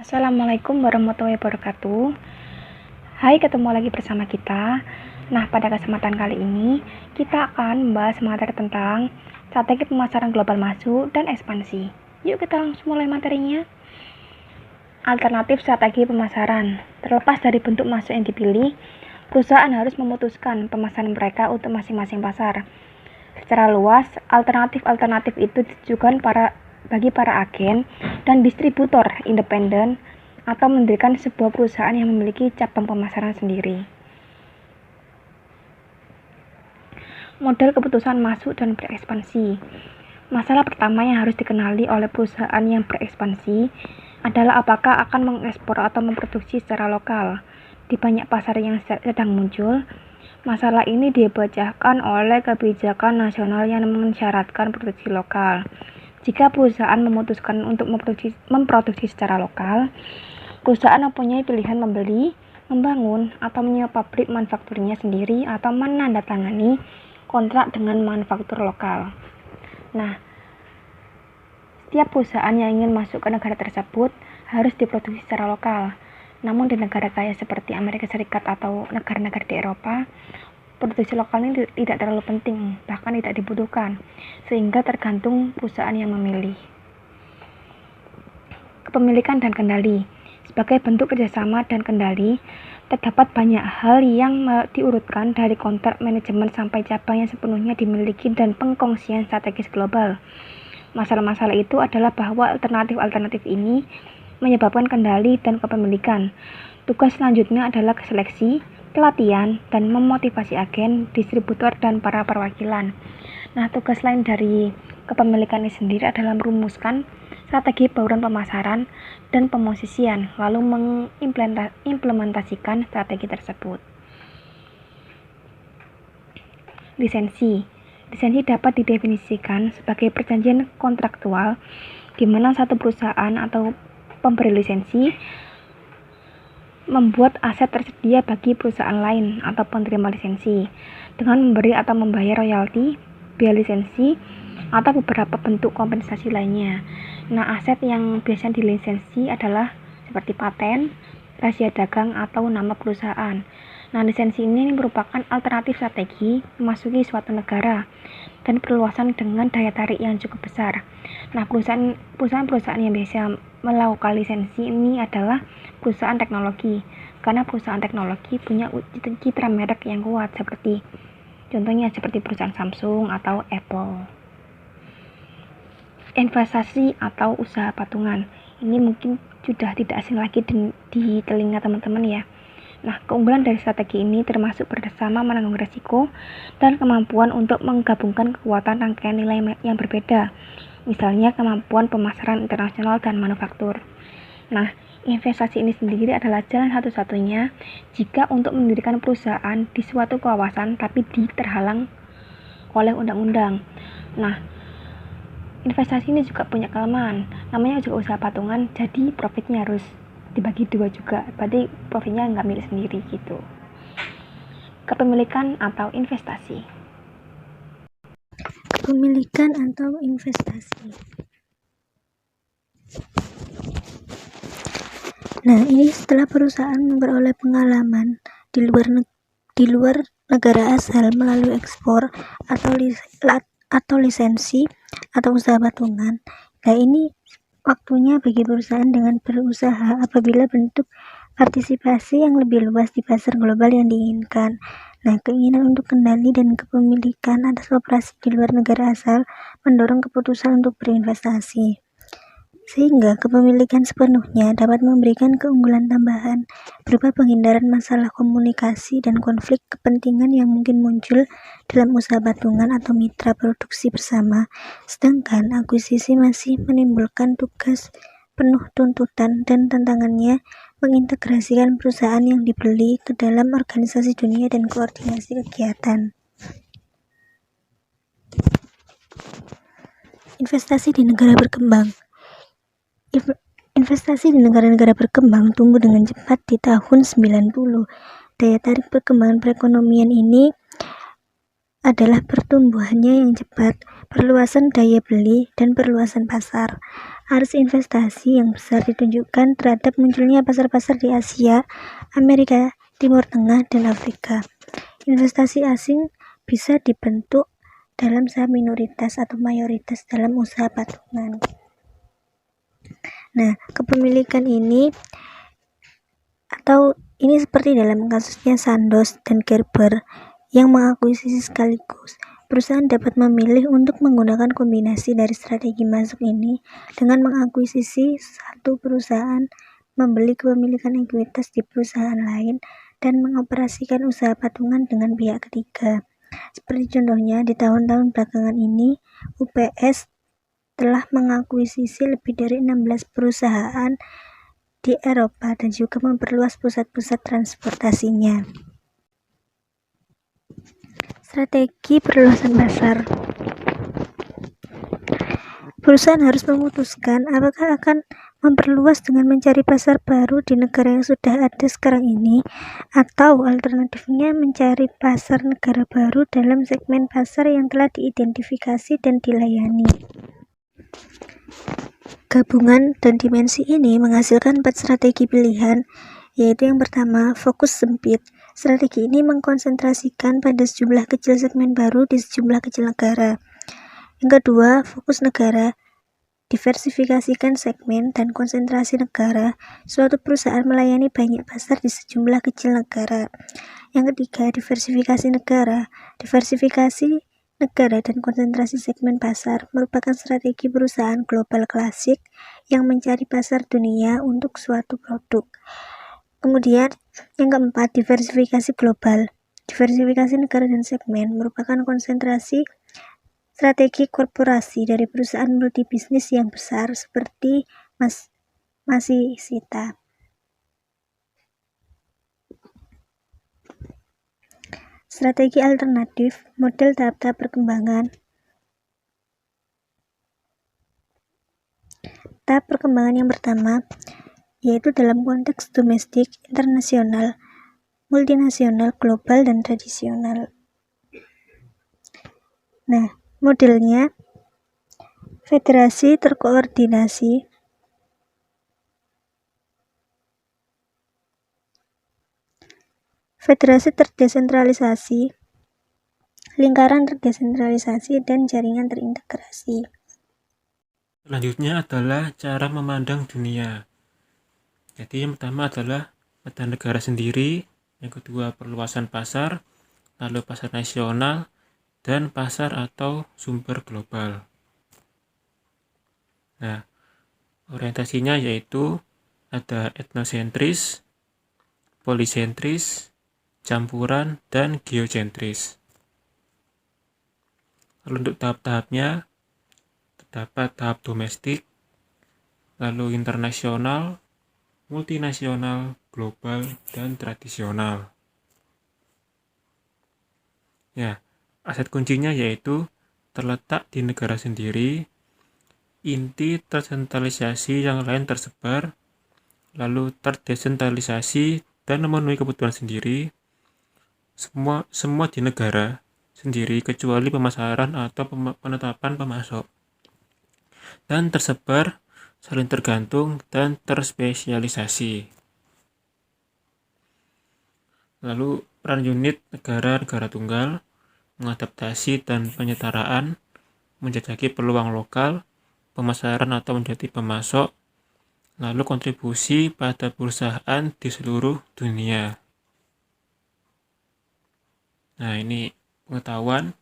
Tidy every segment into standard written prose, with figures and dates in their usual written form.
Assalamualaikum warahmatullahi wabarakatuh. Hai, ketemu lagi bersama kita. Nah, pada kesempatan kali ini kita akan membahas materi tentang strategi pemasaran global masuk dan ekspansi. Yuk kita langsung mulai materinya. Alternatif strategi pemasaran. Terlepas dari bentuk masuk yang dipilih, perusahaan harus memutuskan pemasaran mereka untuk masing-masing pasar. Secara luas, alternatif itu ditujukan bagi para agen dan distributor independen atau mendirikan sebuah perusahaan yang memiliki cabang pemasaran sendiri. Model keputusan masuk dan berekspansi. Masalah pertama yang harus dikenali oleh perusahaan yang berekspansi adalah apakah akan mengekspor atau memproduksi secara lokal. Di banyak pasar yang sedang muncul, masalah ini dipecahkan oleh kebijakan nasional yang mensyaratkan produksi lokal. Jika perusahaan memutuskan untuk memproduksi secara lokal, perusahaan mempunyai pilihan membeli, membangun, atau menyewa pabrik manufakturnya sendiri atau menandatangani kontrak dengan manufaktur lokal. Nah, setiap perusahaan yang ingin masuk ke negara tersebut harus diproduksi secara lokal. Namun di negara kaya seperti Amerika Serikat atau negara-negara di Eropa, produksi lokal ini tidak terlalu penting, bahkan tidak dibutuhkan, sehingga tergantung perusahaan yang memilih. Kepemilikan dan kendali. Sebagai bentuk kerjasama dan kendali, terdapat banyak hal yang diurutkan dari kontrak manajemen sampai cabang yang sepenuhnya dimiliki dan pengkongsian strategis global. Masalah-masalah itu adalah bahwa alternatif ini menyebabkan kendali dan kepemilikan. Tugas selanjutnya adalah seleksi, pelatihan, dan memotivasi agen, distributor, dan para perwakilan. Nah, tugas lain dari kepemilikan ini sendiri adalah merumuskan strategi bauran pemasaran dan pemosisian, lalu mengimplementasikan strategi tersebut. Lisensi dapat didefinisikan sebagai perjanjian kontraktual di mana satu perusahaan atau pemberi lisensi membuat aset tersedia bagi perusahaan lain atau penerima lisensi dengan memberi atau membayar royalti, biaya lisensi, atau beberapa bentuk kompensasi lainnya. Nah, aset yang biasanya dilisensi adalah seperti paten, rahasia dagang, atau nama perusahaan. Nah, lisensi ini merupakan alternatif strategi memasuki suatu negara dan perluasan dengan daya tarik yang cukup besar. Nah, perusahaan yang biasa melakukan lisensi ini adalah perusahaan teknologi, karena perusahaan teknologi punya citra merek yang kuat seperti perusahaan Samsung atau Apple. Investasi atau usaha patungan. Ini mungkin sudah tidak asing lagi di telinga teman-teman ya. Nah, keunggulan dari strategi ini termasuk bersama menanggung risiko dan kemampuan untuk menggabungkan kekuatan rangkaian nilai yang berbeda, misalnya kemampuan pemasaran internasional dan manufaktur. Nah, investasi ini sendiri adalah jalan satu-satunya jika untuk mendirikan perusahaan di suatu kawasan tapi terhalang oleh undang-undang. Nah, investasi ini juga punya kelemahan, namanya juga usaha patungan, jadi profitnya harus dibagi dua juga, berarti profitnya nggak milik sendiri gitu. Kepemilikan atau investasi. Kepemilikan atau investasi. Nah, ini setelah perusahaan memperoleh pengalaman di luar negara asal melalui ekspor atau lisensi atau usaha patungan. Nah, ini waktunya bagi perusahaan dengan berusaha apabila bentuk partisipasi yang lebih luas di pasar global yang diinginkan. Nah, keinginan untuk kendali dan kepemilikan atas operasi di luar negara asal mendorong keputusan untuk berinvestasi. Sehingga kepemilikan sepenuhnya dapat memberikan keunggulan tambahan berupa penghindaran masalah komunikasi dan konflik kepentingan yang mungkin muncul dalam usaha patungan atau mitra produksi bersama, sedangkan akuisisi masih menimbulkan tugas penuh tuntutan dan tantangannya mengintegrasikan perusahaan yang dibeli ke dalam organisasi dunia dan koordinasi kegiatan. Investasi di negara berkembang. Investasi di negara-negara berkembang tumbuh dengan cepat di tahun 90. Daya tarik perkembangan perekonomian ini adalah pertumbuhannya yang cepat, perluasan daya beli, dan perluasan pasar. Arus investasi yang besar ditunjukkan terhadap munculnya pasar-pasar di Asia, Amerika Timur Tengah, dan Afrika. Investasi asing bisa dibentuk dalam saham minoritas atau mayoritas dalam usaha patungan. Nah, kepemilikan ini seperti dalam kasusnya Sandoz dan Gerber yang mengakuisisi sekaligus. Perusahaan dapat memilih untuk menggunakan kombinasi dari strategi masuk ini dengan mengakuisisi satu perusahaan, membeli kepemilikan ekuitas di perusahaan lain, dan mengoperasikan usaha patungan dengan pihak ketiga. Seperti contohnya, di tahun-tahun belakangan ini, UPS telah mengakuisisi lebih dari 16 perusahaan di Eropa dan juga memperluas pusat-pusat transportasinya. Strategi perluasan pasar. Perusahaan harus memutuskan apakah akan memperluas dengan mencari pasar baru di negara yang sudah ada sekarang ini, atau alternatifnya mencari pasar negara baru dalam segmen pasar yang telah diidentifikasi dan dilayani. Gabungan dan dimensi ini menghasilkan 4 strategi pilihan, yaitu yang pertama, fokus sempit. Strategi ini mengkonsentrasikan pada sejumlah kecil segmen baru di sejumlah kecil negara. Yang kedua, fokus negara. Diversifikasikan segmen dan konsentrasi negara. Suatu perusahaan melayani banyak pasar di sejumlah kecil negara. Yang ketiga, diversifikasi negara. Diversifikasi negara dan konsentrasi segmen pasar merupakan strategi perusahaan global klasik yang mencari pasar dunia untuk suatu produk. Kemudian, yang keempat, diversifikasi global. Diversifikasi negara dan segmen merupakan konsentrasi strategi korporasi dari perusahaan multibisnis yang besar seperti Masihita. Strategi alternatif, model tahap-tahap perkembangan. Tahap perkembangan yang pertama, yaitu dalam konteks domestik, internasional, multinasional, global, dan tradisional. Nah, modelnya federasi terkoordinasi, federasi terdesentralisasi, lingkaran terdesentralisasi, dan jaringan terintegrasi. Selanjutnya adalah cara memandang dunia. Jadi yang pertama adalah pada negara sendiri, yang kedua perluasan pasar, lalu pasar nasional, dan pasar atau sumber global. Nah, orientasinya yaitu ada etnosentris, polisentris, campuran, dan geosentris. Lalu untuk tahap-tahapnya terdapat tahap domestik, lalu internasional, multinasional, global, dan tradisional. Ya, aset kuncinya yaitu terletak di negara sendiri, inti tersentralisasi yang lain tersebar, lalu terdesentralisasi dan memenuhi kebutuhan sendiri, semua di negara sendiri kecuali pemasaran atau penetapan pemasok, dan tersebar, saling tergantung, dan terspesialisasi. Lalu peran unit negara tunggal, mengadaptasi dan penyetaraan, menjajaki peluang lokal, pemasaran atau menjadi pemasok, lalu kontribusi pada perusahaan di seluruh dunia. Nah, ini pengetahuan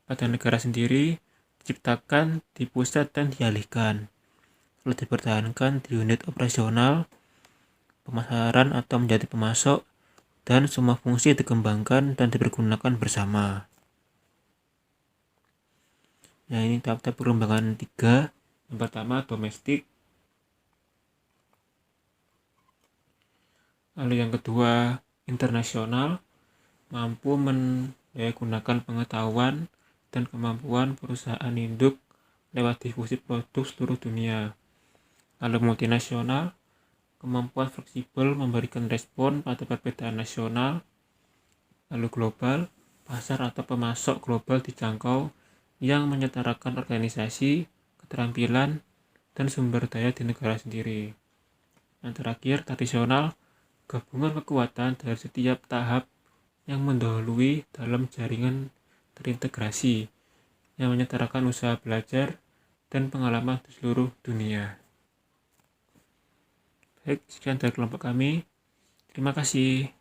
pada negara sendiri diciptakan di pusat dan dialihkan, lalu dipertahankan di unit operasional, pemasaran atau menjadi pemasok, dan semua fungsi dikembangkan dan dipergunakan bersama. Nah, ini tahap-tahap perkembangan 3. Yang pertama domestik, lalu yang kedua internasional, mampu menggunakan pengetahuan dan kemampuan perusahaan induk lewat difusi produk seluruh dunia. Lalu multinasional, kemampuan fleksibel memberikan respon pada perbedaan nasional. Lalu global, pasar atau pemasok global dijangkau yang menyetarakan organisasi, keterampilan, dan sumber daya di negara sendiri. Yang terakhir, tradisional, gabungan kekuatan dari setiap tahap yang mendahului dalam jaringan terintegrasi yang menyetarakan usaha belajar dan pengalaman di seluruh dunia. Baik, sekian dari kelompok kami. Terima kasih.